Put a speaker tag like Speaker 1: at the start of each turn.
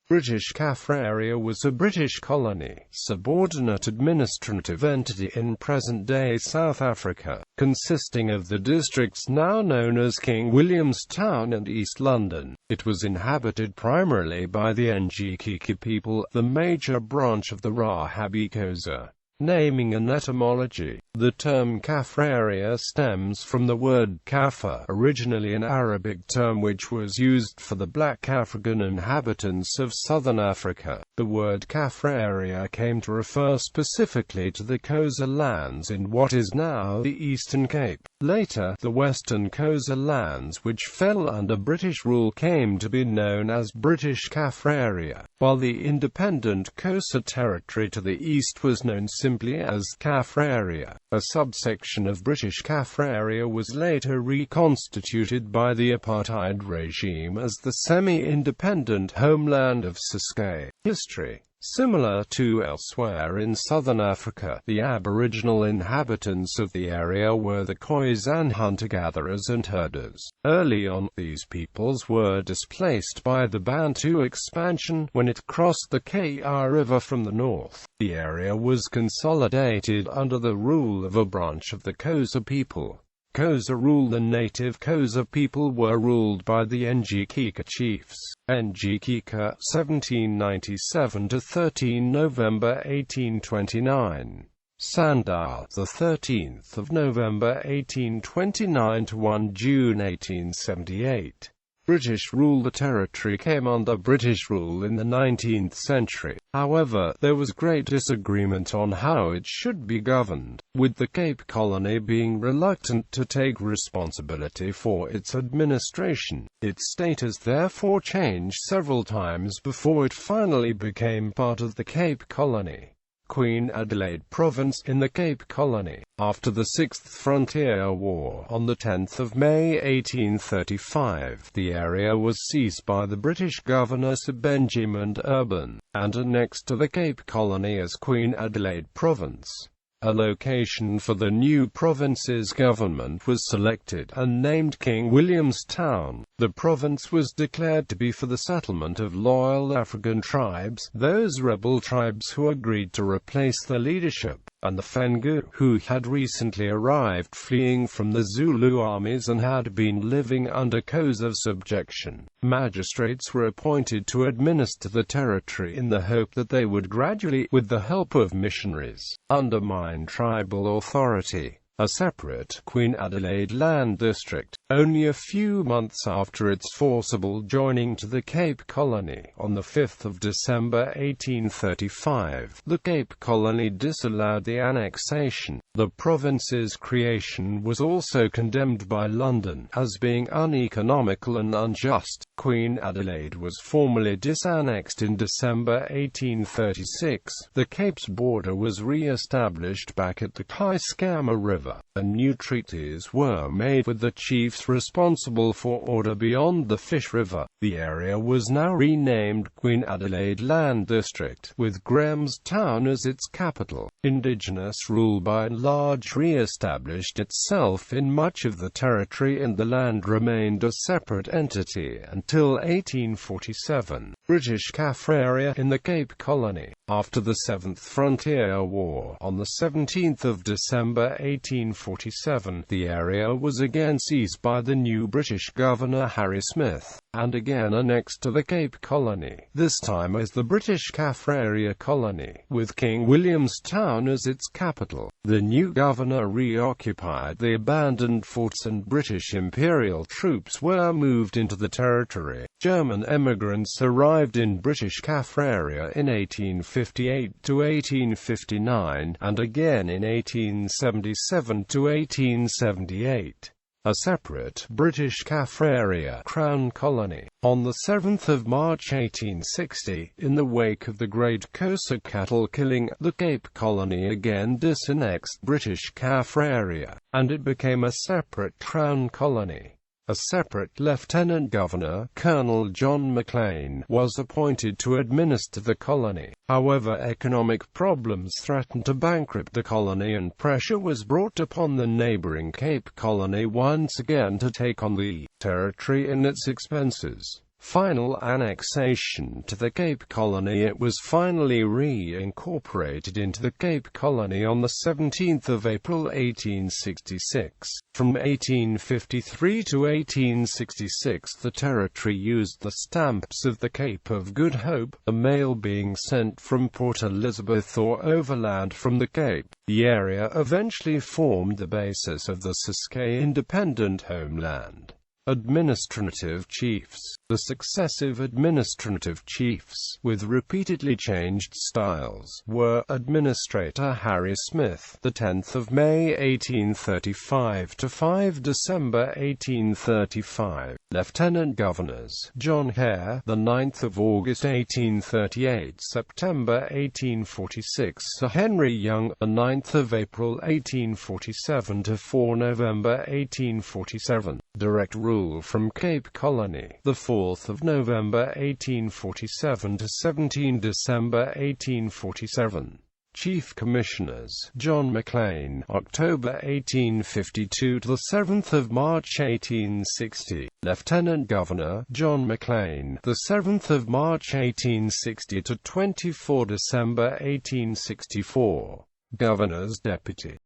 Speaker 1: British Kaffraria was a British colony, subordinate administrative entity in present-day South Africa, consisting of the districts now known as King William's Town and East London. It was inhabited primarily by the Ngqika people, the major branch of the Rharhabe Xhosa. Naming and etymology. The term Kaffraria stems from the word Kaffa, originally an Arabic term which was used for the black African inhabitants of southern Africa. The word Kaffraria came to refer specifically to the Xhosa lands in what is now the Eastern Cape. Later, the Western Xhosa lands which fell under British rule came to be known as British Kaffraria, while the independent Xhosa territory to the east was known simply as Kaffraria. A subsection of British Kaffraria was later reconstituted by the apartheid regime as the semi-independent homeland of Ciskei. History. Similar to elsewhere in southern Africa, the aboriginal inhabitants of the area were the Khoisan hunter-gatherers and herders. Early on, these peoples were displaced by the Bantu expansion when it crossed the Kr River from the north. The area was consolidated under the rule of a branch of the Xhosa people. Xhosa rule. The native Xhosa people were ruled by the Ngqika chiefs. Ngqika, 1797 to 13 November 1829. Sandal, the 13th of November 1829 to 1 June 1878. British rule. The territory came under British rule in the 19th century. However, there was great disagreement on how it should be governed, with the Cape Colony being reluctant to take responsibility for its administration. Its status therefore changed several times before it finally became part of the Cape Colony. Queen Adelaide Province, in the Cape Colony. After the Sixth Frontier War, on 10 May 1835, the area was seized by the British governor Sir Benjamin Urban, and annexed to the Cape Colony as Queen Adelaide Province. A location for the new province's government was selected, and named King William's Town. The province was declared to be for the settlement of loyal African tribes, those rebel tribes who agreed to replace their leadership, and the Fengu, who had recently arrived fleeing from the Zulu armies and had been living under Xhosa subjection. Magistrates were appointed to administer the territory in the hope that they would gradually, with the help of missionaries, undermine tribal authority. A separate Queen Adelaide Land District, only a few months after its forcible joining to the Cape Colony, on 5 December 1835, the Cape Colony disallowed the annexation. The province's creation was also condemned by London as being uneconomical and unjust. Queen Adelaide was formally disannexed in December 1836. The Cape's border was re-established back at the Kaffraria River, and new treaties were made with the chiefs responsible for order beyond the Fish River. The area was now renamed Queen Adelaide Land District, with Grahamstown as its capital. Indigenous rule by and large re-established itself in much of the territory, and the land remained a separate entity until 1847. British Kaffraria, in the Cape Colony. After the Seventh Frontier War, on 17 December 1847, the area was again seized by the new British governor Harry Smith, and again annexed to the Cape Colony, this time as the British Kaffraria Colony, with King William's Town as its capital. The new governor reoccupied the abandoned forts, and British imperial troops were moved into the territory. German emigrants arrived in British Kaffraria in 1858 to 1859, and again in 1877 to 1878. A separate British Kaffraria Crown Colony. On 7 March 1860, in the wake of the Great Xhosa cattle killing, the Cape Colony again disannexed British Kaffraria, and it became a separate Crown Colony. A separate Lieutenant Governor, Colonel John Maclean, was appointed to administer the colony. However, economic problems threatened to bankrupt the colony, and pressure was brought upon the neighboring Cape Colony once again to take on the territory in its expenses. final annexation to the Cape Colony. It was finally re-incorporated into the Cape Colony on 17 April 1866. From 1853 to 1866 the territory used the stamps of the Cape of Good Hope, a mail being sent from Port Elizabeth or overland from the Cape. The area eventually formed the basis of the Ciskei independent homeland. Administrative chiefs. The successive administrative chiefs, with repeatedly changed styles, were Administrator Harry Smith, the 10th of May 1835 to 5 December 1835. Lieutenant Governors: John Hare, the 9th of August 1838, September 1846. Sir Henry Young, the 9th of April 1847 to 4 November 1847. Direct rule from Cape Colony, the 4th of November 1847 to 17 December 1847. Chief Commissioners: John Maclean, October 1852 to the 7th of March 1860. Lieutenant Governor: John Maclean, the 7th of March 1860 to 24 December 1864. Governor's Deputy: